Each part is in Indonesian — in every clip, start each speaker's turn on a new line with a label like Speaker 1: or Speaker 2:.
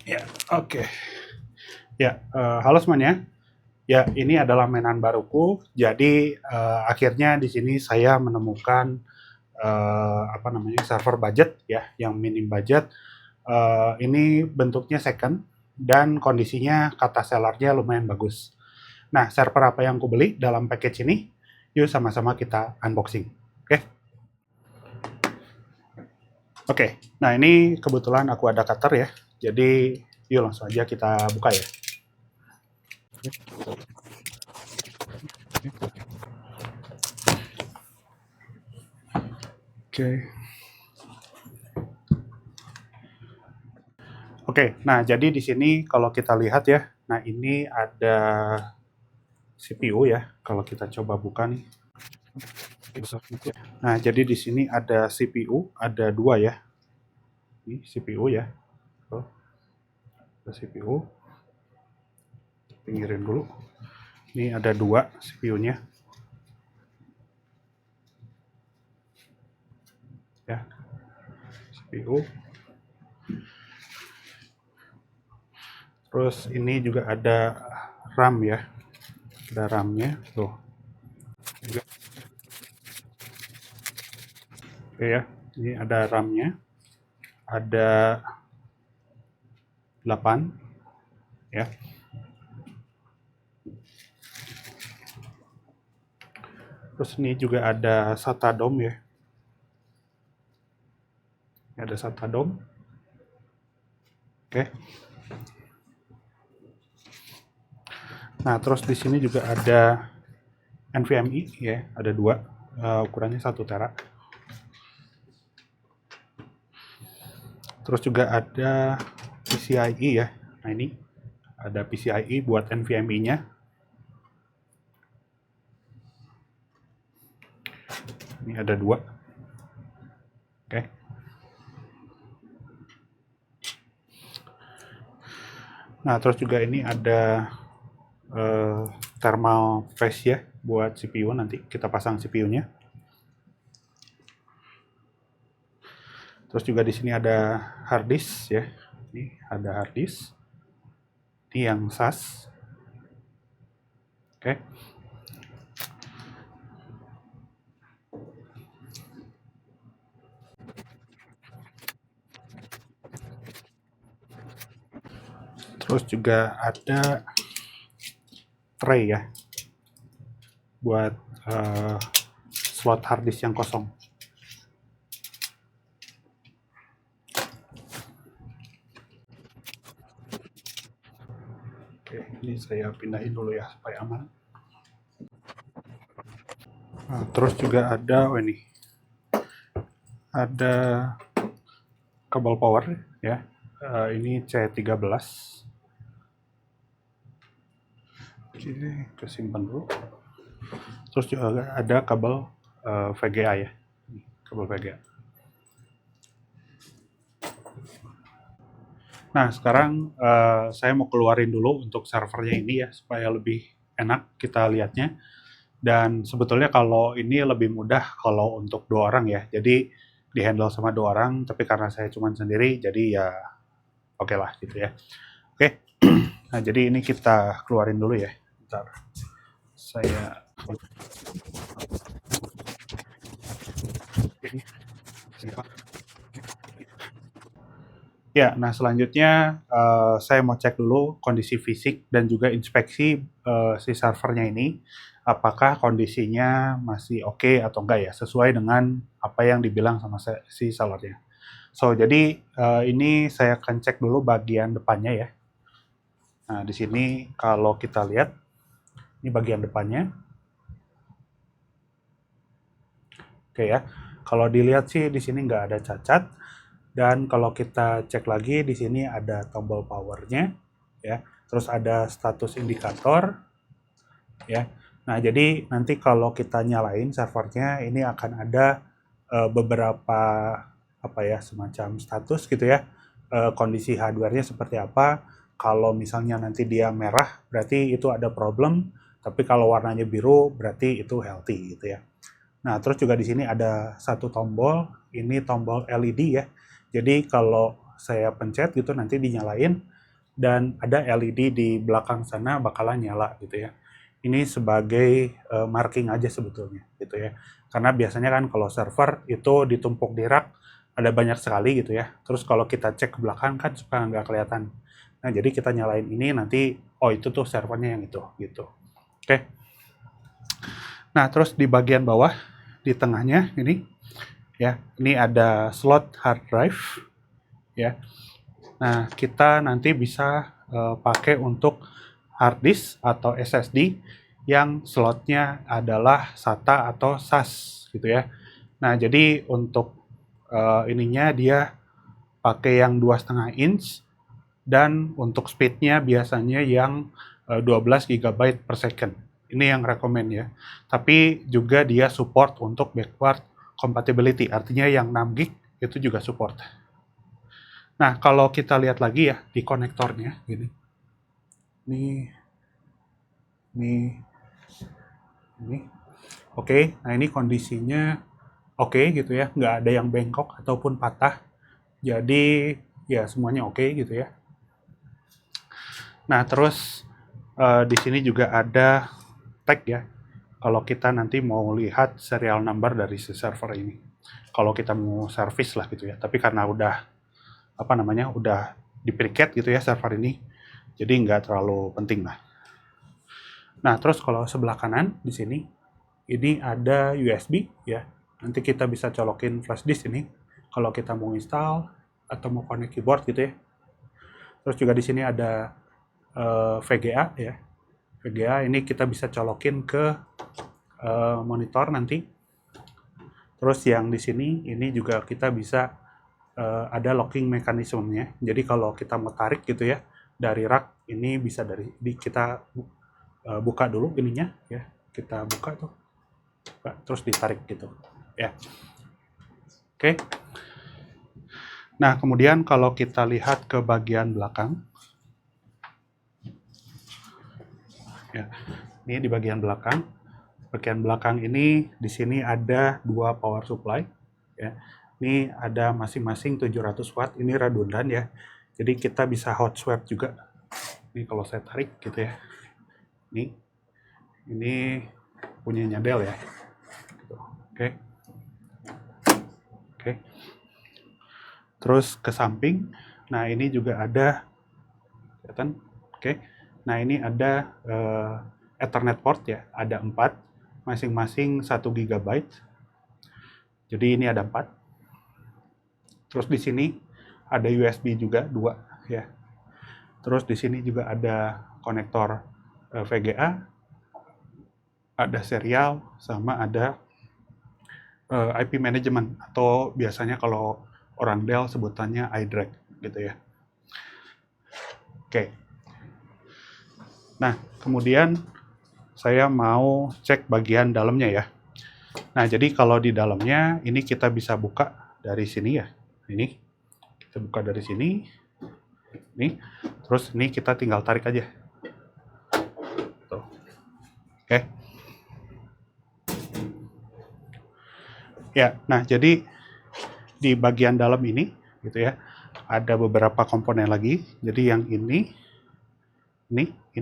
Speaker 1: Ya, oke. Ya, halo semuanya. Ya, ini adalah mainan baruku. Jadi akhirnya di sini saya menemukan apa namanya server budget ya, yang minim budget. Ini bentuknya second dan kondisinya kata sellernya lumayan bagus. Nah, server apa yang aku beli dalam package ini? Yuk sama-sama kita unboxing. Oke? Oke. Nah, ini kebetulan aku ada cutter ya. Jadi yuk langsung aja kita buka ya. Oke. Oke, nah jadi di sini kalau kita lihat ya, nah ini ada CPU ya. Kalau kita coba buka nih. Nah, jadi di sini ada CPU, ada dua ya. Ini CPU ya. Oh, ada CPU. Pinggirin dulu. Ini ada dua CPU-nya. Ya, CPU. Terus ini juga ada RAM ya. Ada RAM-nya. Tuh. Oke ya. Ini ada RAM-nya. Ada 8 ya. Terus ini juga ada SATA DOM ya. Ada SATA DOM. Oke. Nah, terus di sini juga ada NVMe ya, ada dua, ukurannya 1 tera. Terus juga ada PCIe ya. Nah, ini ada PCIe buat NVMe-nya. Ini ada dua. Oke. Nah, terus juga ini ada thermal paste ya buat CPU, nanti kita pasang CPU-nya. Terus juga di sini ada hard disk ya. Ini ada hard disk. Ini yang SAS. Oke. Terus juga ada tray ya buat slot hard disk yang kosong. Oke, ini saya pindahin dulu ya supaya aman. Nah, terus juga ada ini ada kabel power ya. Ini C13. Oke, kesimpan dulu. Terus juga ada kabel VGA ya. Kabel VGA. Nah, sekarang saya mau keluarin dulu untuk servernya ini ya, supaya lebih enak kita lihatnya. Dan sebetulnya kalau ini lebih mudah kalau untuk dua orang ya. Jadi di-handle sama dua orang, tapi karena saya cuma sendiri, jadi ya oke lah gitu ya. Oke, nah jadi ini kita keluarin dulu ya. Bentar, saya ya, nah selanjutnya saya mau cek dulu kondisi fisik dan juga inspeksi si servernya ini, apakah kondisinya masih oke atau enggak ya, sesuai dengan apa yang dibilang sama si sellernya. So, jadi ini saya akan cek dulu bagian depannya ya. Nah, di sini kalau kita lihat, ini bagian depannya. Oke ya, kalau dilihat sih di sini nggak ada cacat. Dan kalau kita cek lagi, di sini ada tombol powernya, ya. Terus ada status indikator, ya. Nah, jadi nanti kalau kita nyalain servernya, ini akan ada beberapa apa ya, semacam status gitu ya. Kondisi hardware-nya seperti apa. Kalau misalnya nanti dia merah, berarti itu ada problem. Tapi kalau warnanya biru, berarti itu healthy gitu ya. Nah, terus juga di sini ada satu tombol, ini tombol LED ya. Jadi kalau saya pencet gitu nanti dinyalain. dan ada LED di belakang sana bakalan nyala gitu ya. Ini sebagai marking aja sebetulnya gitu ya. Karena biasanya kan kalau server itu ditumpuk di rak ada banyak sekali gitu ya. Terus kalau kita cek ke belakang kan suka nggak kelihatan. Nah, jadi kita nyalain ini nanti, oh itu tuh servernya yang itu gitu. Oke. Nah, terus di bagian bawah di tengahnya ini ya, ini ada slot hard drive ya. Nah, kita nanti bisa pakai untuk hard disk atau SSD yang slotnya adalah SATA atau SAS gitu ya. Nah, jadi untuk ininya dia pakai yang 2,5 inch dan untuk speednya biasanya yang 12 GB per second. Ini yang rekomend ya. Tapi juga dia support untuk backward compatibility, artinya yang 6 GB itu juga support. Nah, kalau kita lihat lagi ya di konektornya gini. Ini. Oke, nah ini kondisinya oke gitu ya, nggak ada yang bengkok ataupun patah. Jadi ya semuanya oke gitu ya. Nah, terus di sini juga ada tag ya. Kalau kita nanti mau lihat serial number dari si server ini. Kalau kita mau service lah gitu ya. Tapi karena udah udah di precat gitu ya server ini. Jadi nggak terlalu penting lah. Nah, terus kalau sebelah kanan di sini ini ada USB ya. Nanti kita bisa colokin flash disk ini kalau kita mau install atau mau connect keyboard gitu ya. Terus juga di sini ada VGA ya. VGA ini kita bisa colokin ke monitor nanti. Terus yang di sini ini juga kita bisa ada locking mekanismenya. Jadi kalau kita mau tarik gitu ya dari rak ini bisa kita buka dulu ininya ya. Kita buka tuh. Terus ditarik gitu ya. Oke. Nah, kemudian kalau kita lihat ke bagian belakang ya. Ini di bagian belakang. Bagian belakang ini di sini ada dua power supply ya. Ini ada masing-masing 700 watt. Ini redundan ya. Jadi kita bisa hot swap juga. Ini kalau saya tarik gitu ya. Ini punyanya Dell ya. Oke. Oke. Terus ke samping. Nah, ini juga ada kelihatan. Oke. Nah, ini ada Ethernet port ya, ada 4, masing-masing 1 GB. Jadi ini ada 4. Terus di sini ada USB juga 2 ya. Terus di sini juga ada konektor VGA, ada serial, sama ada IP management atau biasanya kalau orang Dell sebutannya iDRAC gitu ya. Oke. Nah, kemudian saya mau cek bagian dalamnya ya. Nah, jadi kalau di dalamnya ini kita bisa buka dari sini ya. Ini kita buka dari sini. Nih, terus ini kita tinggal tarik aja. Tuh. Oke. Ya, nah jadi di bagian dalam ini gitu ya, ada beberapa komponen lagi. Jadi yang ini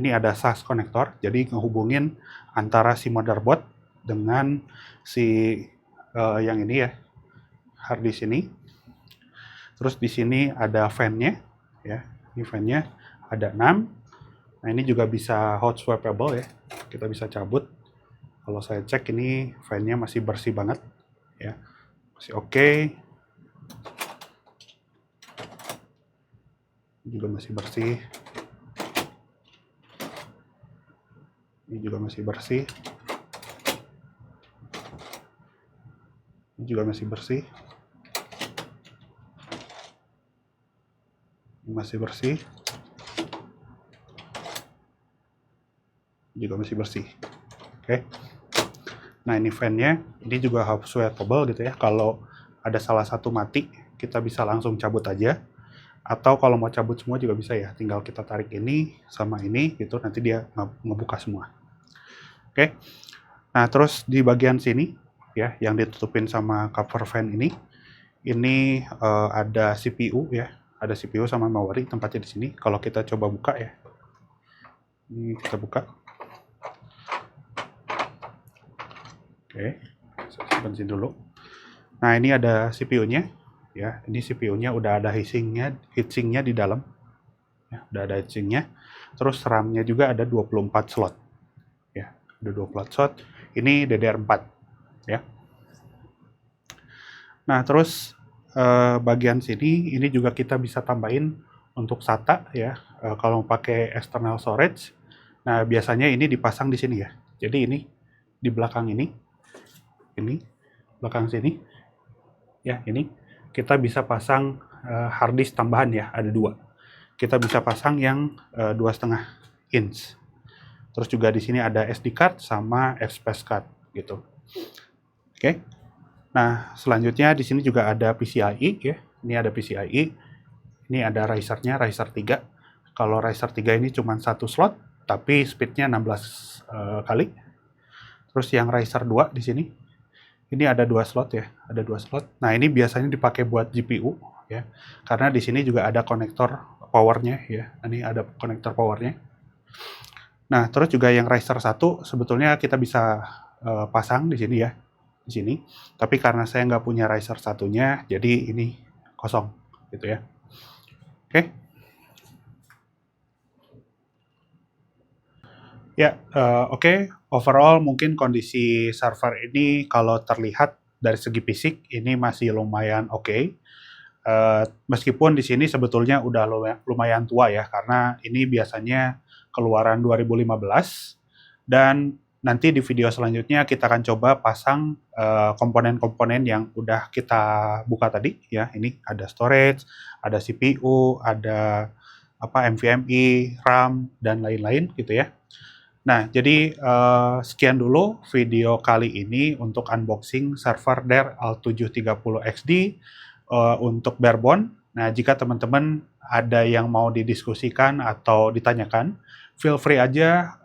Speaker 1: ada SAS konektor. Jadi ngehubungin antara si motherboard dengan si yang ini ya, hard disk ini. Terus di sini ada fan-nya ya. Ini fan-nya ada 6. Nah, ini juga bisa hot swappable ya. Kita bisa cabut. Kalau saya cek ini fan-nya masih bersih banget ya. Masih oke. Juga masih bersih. Ini juga masih bersih. Ini juga masih bersih. Ini masih bersih. Juga masih bersih. Oke. Nah, ini fan-nya, ini juga hot swappable gitu ya. Kalau ada salah satu mati, kita bisa langsung cabut aja. Atau kalau mau cabut semua juga bisa ya. Tinggal kita tarik ini sama ini gitu, nanti dia ngebuka semua. Oke. Nah, terus di bagian sini ya, yang ditutupin sama cover fan ini ada CPU ya. ada CPU sama memory tempatnya di sini. Kalau kita coba buka ya, ini kita buka. Oke, saya simpan sini dulu. Nah, ini ada CPU-nya, ya. Ini CPU-nya udah ada heatsinknya di dalam, ya. Udah ada heatsinknya. Terus RAM-nya juga ada 24 slot, ya. Ada 24 slot. Ini DDR4, ya. Nah, terus bagian sini, ini juga kita bisa tambahin untuk SATA, ya. Kalau pakai external storage, nah biasanya ini dipasang di sini ya. Jadi ini di belakang ini belakang sini, ya ini kita bisa pasang hard disk tambahan ya, ada 2. Kita bisa pasang yang 2,5 inch. Terus juga di sini ada SD card sama express card gitu. Oke. Nah, selanjutnya di sini juga ada PCIe ya. Ini ada PCIe. Ini ada risernya, riser 3. Kalau riser 3 ini cuma 1 slot, tapi speednya 16 kali. Terus yang riser 2 di sini, ini ada 2 slot ya, ada 2 slot. Nah, ini biasanya dipakai buat GPU ya. Karena di sini juga ada konektor powernya ya. Ini ada konektor powernya. Nah, terus juga yang riser 1 sebetulnya kita bisa pasang di sini ya. Di sini. Tapi karena saya nggak punya riser satunya, jadi ini kosong gitu ya. Oke. Ya, oke. Overall mungkin kondisi server ini kalau terlihat dari segi fisik ini masih lumayan oke. Meskipun di sini sebetulnya udah lumayan tua ya, karena ini biasanya keluaran 2015, dan nanti di video selanjutnya kita akan coba pasang komponen-komponen yang udah kita buka tadi ya. Ini ada storage, ada CPU, ada NVMe, RAM, dan lain-lain gitu ya. Nah, jadi sekian dulu video kali ini untuk unboxing server Dell L730XD untuk barebone. Nah, jika teman-teman ada yang mau didiskusikan atau ditanyakan, feel free aja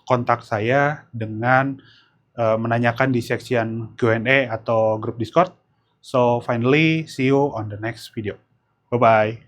Speaker 1: kontak saya dengan menanyakan di section Q&A atau grup Discord. So, finally, see you on the next video. Bye-bye.